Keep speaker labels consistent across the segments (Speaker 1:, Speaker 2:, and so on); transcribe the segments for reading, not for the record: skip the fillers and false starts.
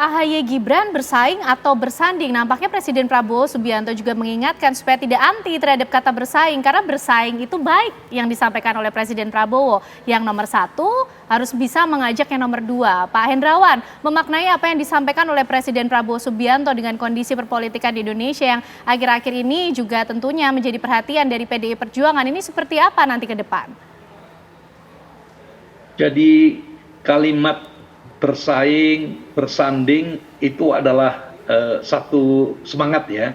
Speaker 1: AHY Gibran bersaing atau bersanding, nampaknya Presiden Prabowo Subianto juga mengingatkan supaya tidak anti terhadap kata bersaing, karena bersaing itu baik yang disampaikan oleh Presiden Prabowo. Yang nomor satu harus bisa mengajak yang nomor dua. Pak Hendrawan, memaknai apa yang disampaikan oleh Presiden Prabowo Subianto dengan kondisi perpolitikan di Indonesia yang akhir-akhir ini juga tentunya menjadi perhatian dari PDI Perjuangan, ini seperti apa nanti ke depan?
Speaker 2: Jadi kalimat bersaing, bersanding itu adalah satu semangat ya.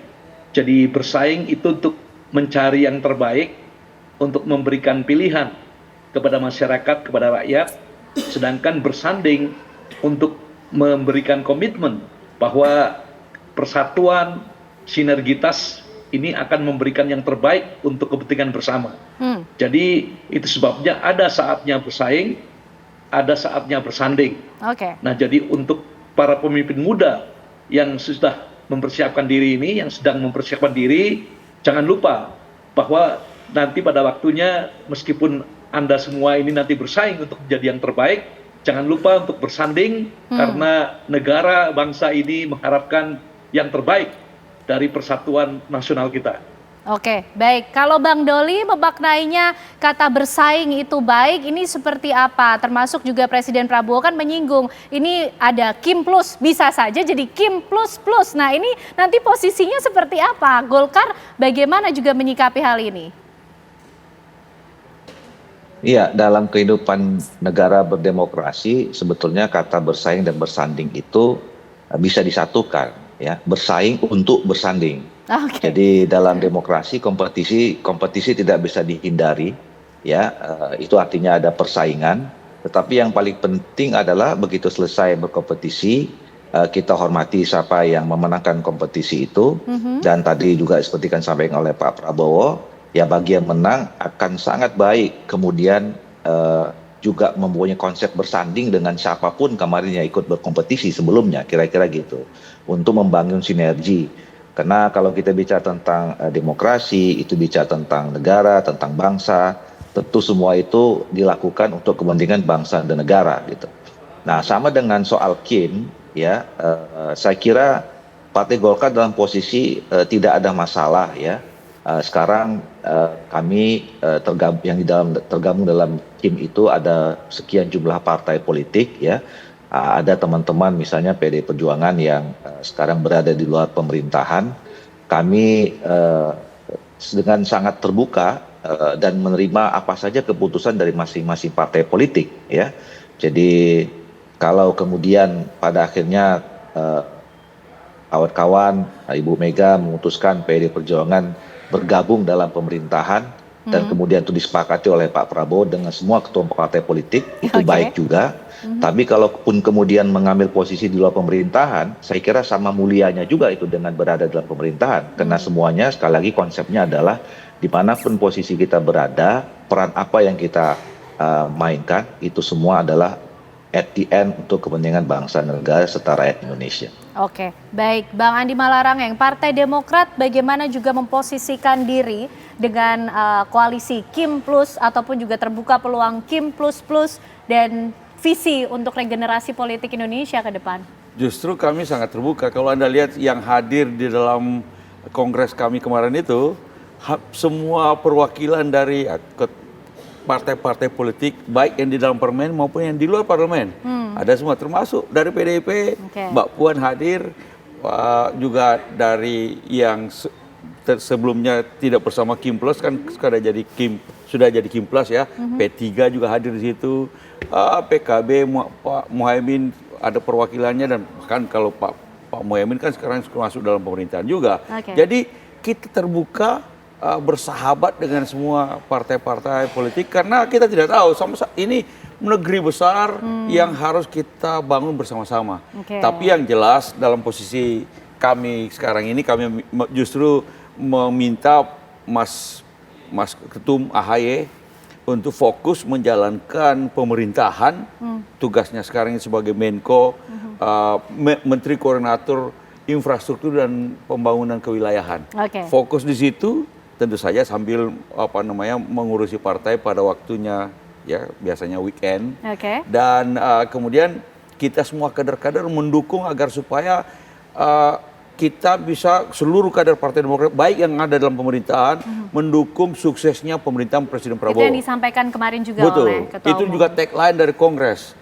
Speaker 2: Jadi bersaing itu untuk mencari yang terbaik, untuk memberikan pilihan kepada masyarakat, kepada rakyat. Sedangkan bersanding untuk memberikan komitmen bahwa persatuan, sinergitas ini akan memberikan yang terbaik untuk kepentingan bersama. Jadi itu sebabnya ada saatnya bersaing, ada saatnya bersanding. Nah, jadi untuk para pemimpin muda yang sudah mempersiapkan diri ini, yang sedang mempersiapkan diri, jangan lupa bahwa nanti pada waktunya meskipun Anda semua ini nanti bersaing untuk menjadi yang terbaik, jangan lupa untuk bersanding karena negara bangsa ini mengharapkan yang terbaik dari persatuan nasional kita.
Speaker 1: Oke, baik. Kalau Bang Doli memaknainya kata bersaing itu baik, ini seperti apa? Termasuk juga Presiden Prabowo kan menyinggung, ini ada Kim Plus, bisa saja jadi Kim Plus Plus. Nah, ini nanti posisinya seperti apa? Golkar bagaimana juga menyikapi hal ini?
Speaker 3: Iya, dalam kehidupan negara berdemokrasi, sebetulnya kata bersaing dan bersanding itu bisa disatukan, ya. Bersaing untuk bersanding. Jadi dalam demokrasi kompetisi tidak bisa dihindari, ya. Itu artinya ada persaingan. Tetapi yang paling penting adalah begitu selesai berkompetisi, kita hormati siapa yang memenangkan kompetisi itu. Dan tadi juga seperti kan disampaikan oleh Pak Prabowo, ya bagi yang menang akan sangat baik kemudian juga mempunyai konsep bersanding dengan siapapun kemarin yang ikut berkompetisi sebelumnya, kira-kira gitu, untuk membangun sinergi. Karena kalau kita bicara tentang demokrasi, itu bicara tentang negara, tentang bangsa, tentu semua itu dilakukan untuk kepentingan bangsa dan negara gitu. Nah, sama dengan soal Kim, ya, saya kira Partai Golkar dalam posisi tidak ada masalah, ya. Sekarang kami tergabung dalam Kim itu ada sekian jumlah partai politik, ya. Ada teman-teman misalnya PDI Perjuangan yang sekarang berada di luar pemerintahan. Kami dengan sangat terbuka dan menerima apa saja keputusan dari masing-masing partai politik, ya. Jadi kalau kemudian pada akhirnya kawan-kawan Ibu Mega memutuskan PDI Perjuangan bergabung dalam pemerintahan dan kemudian itu disepakati oleh Pak Prabowo dengan semua ketua partai politik, itu baik juga. Tapi kalaupun kemudian mengambil posisi di luar pemerintahan, saya kira sama mulianya juga itu dengan berada dalam pemerintahan. Karena semuanya sekali lagi konsepnya adalah dimanapun posisi kita berada, peran apa yang kita mainkan, itu semua adalah at the end untuk kepentingan bangsa dan negara serta rakyat Indonesia.
Speaker 1: Oke, baik. Bang Andi Malarangeng, Partai Demokrat bagaimana juga memposisikan diri dengan koalisi Kim Plus ataupun juga terbuka peluang Kim Plus Plus dan visi untuk regenerasi politik Indonesia ke depan?
Speaker 4: Justru kami sangat terbuka. Kalau Anda lihat yang hadir di dalam kongres kami kemarin itu, semua perwakilan dari partai-partai politik, baik yang di dalam parlemen maupun yang di luar parlemen. Ada semua, termasuk dari PDIP, Mbak Puan hadir, juga dari yang sebelumnya tidak bersama Kim Plus, kan sudah jadi Kim Plus, ya. P3 juga hadir di situ. PKB, Pak Muhaimin ada perwakilannya, dan bahkan kalau Pak Muhaimin kan sekarang masuk dalam pemerintahan juga. Jadi kita terbuka, bersahabat dengan semua partai-partai politik karena kita tidak tahu ini negeri besar yang harus kita bangun bersama-sama. Tapi yang jelas dalam posisi kami sekarang ini, kami justru meminta Mas Ketum AHY untuk fokus menjalankan pemerintahan. Tugasnya sekarang ini sebagai Menko, Menteri Koordinator Infrastruktur dan Pembangunan Kewilayahan. Fokus di situ, tentu saja sambil mengurusi partai pada waktunya, ya biasanya weekend. Dan kemudian kita semua kader-kader mendukung agar supaya kita bisa seluruh kader Partai Demokrat baik yang ada dalam pemerintahan mendukung suksesnya pemerintahan Presiden Prabowo.
Speaker 1: Itu yang disampaikan kemarin juga
Speaker 4: Betul.
Speaker 1: oleh Ketua
Speaker 4: Itu
Speaker 1: Umum.
Speaker 4: juga tagline dari Kongres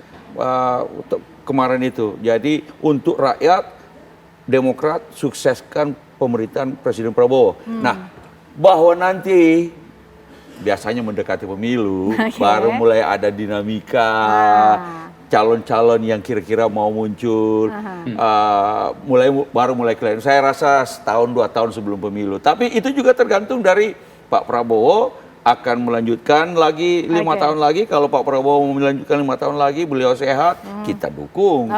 Speaker 4: kemarin itu. Jadi untuk rakyat Demokrat sukseskan pemerintahan Presiden Prabowo. Nah, bahwa nanti biasanya mendekati pemilu baru mulai ada dinamika. Calon-calon yang kira-kira mau muncul, baru mulai kelihatan. Saya rasa setahun 2 tahun sebelum pemilu. Tapi itu juga tergantung dari Pak Prabowo akan melanjutkan lagi 5 tahun lagi. Kalau Pak Prabowo mau melanjutkan 5 tahun lagi, beliau sehat, kita dukung.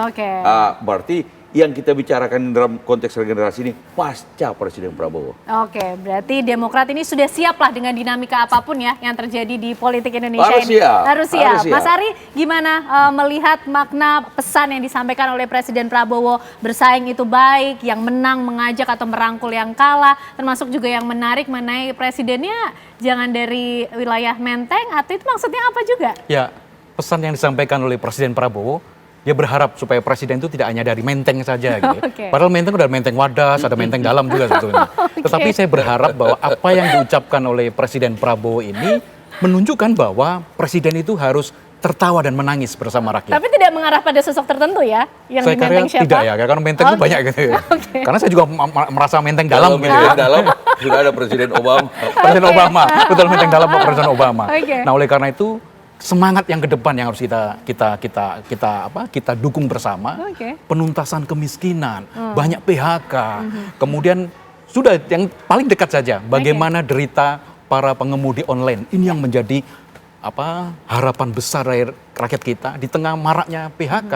Speaker 4: Berarti yang kita bicarakan dalam konteks regenerasi ini pasca Presiden Prabowo.
Speaker 1: Oke, berarti Demokrat ini sudah siap lah dengan dinamika apapun ya yang terjadi di politik Indonesia ini. Harus siap. Mas Ari, gimana melihat makna pesan yang disampaikan oleh Presiden Prabowo, bersaing itu baik, yang menang mengajak atau merangkul yang kalah, termasuk juga yang menarik mengenai presidennya jangan dari wilayah Menteng, atau itu maksudnya apa juga?
Speaker 5: Ya, pesan yang disampaikan oleh Presiden Prabowo, dia berharap supaya presiden itu tidak hanya dari Menteng saja gitu. Padahal Menteng udah Menteng Wadas, ada Menteng Dalam juga sebetulnya. Tetapi saya berharap bahwa apa yang diucapkan oleh Presiden Prabowo ini menunjukkan bahwa presiden itu harus tertawa dan menangis bersama rakyat.
Speaker 1: Tapi tidak mengarah pada sosok tertentu ya? Yang
Speaker 5: saya
Speaker 1: di Menteng siapa?
Speaker 5: Tidak ya, karena Menteng itu banyak gitu ya. Karena saya juga merasa Menteng Dalam.
Speaker 4: Menteng Dalam sudah ada Presiden Obama.
Speaker 5: Presiden Obama, betul Menteng Dalam Pak Presiden Obama. Nah oleh karena itu semangat yang ke depan yang harus kita dukung bersama, penuntasan kemiskinan, banyak PHK, kemudian sudah yang paling dekat saja bagaimana derita para pengemudi online ini yang menjadi harapan besar dari rakyat kita di tengah maraknya PHK.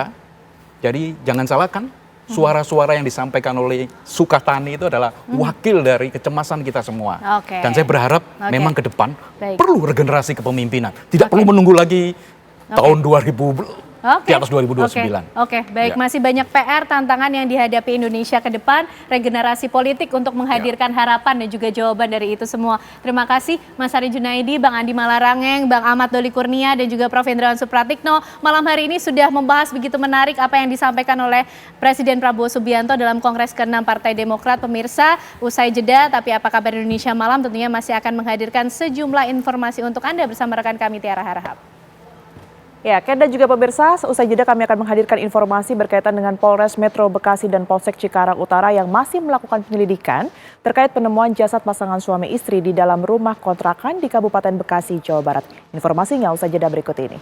Speaker 5: Jadi jangan salahkan suara-suara yang disampaikan oleh Sukatani itu adalah wakil dari kecemasan kita semua. Dan saya berharap memang ke depan perlu regenerasi kepemimpinan. Tidak perlu menunggu lagi tahun 2000 di atas 2029.
Speaker 1: Baik, masih banyak PR tantangan yang dihadapi Indonesia ke depan, regenerasi politik untuk menghadirkan harapan dan juga jawaban dari itu semua. Terima kasih Mas Ari Junaidi, Bang Andi Malarangeng, Bang Ahmad Doli Kurnia, dan juga Prof. Hendrawan Supratikno. Malam hari ini sudah membahas begitu menarik apa yang disampaikan oleh Presiden Prabowo Subianto dalam Kongres ke-6 Partai Demokrat. Pemirsa, usai jeda, tapi apa kabar Indonesia Malam tentunya masih akan menghadirkan sejumlah informasi untuk Anda bersama rekan kami Tiara Harahap.
Speaker 6: Ya, Ken dan juga pemirsa, usai jeda kami akan menghadirkan informasi berkaitan dengan Polres Metro Bekasi dan Polsek Cikarang Utara yang masih melakukan penyelidikan terkait penemuan jasad pasangan suami istri di dalam rumah kontrakan di Kabupaten Bekasi, Jawa Barat. Informasinya usai jeda berikut ini.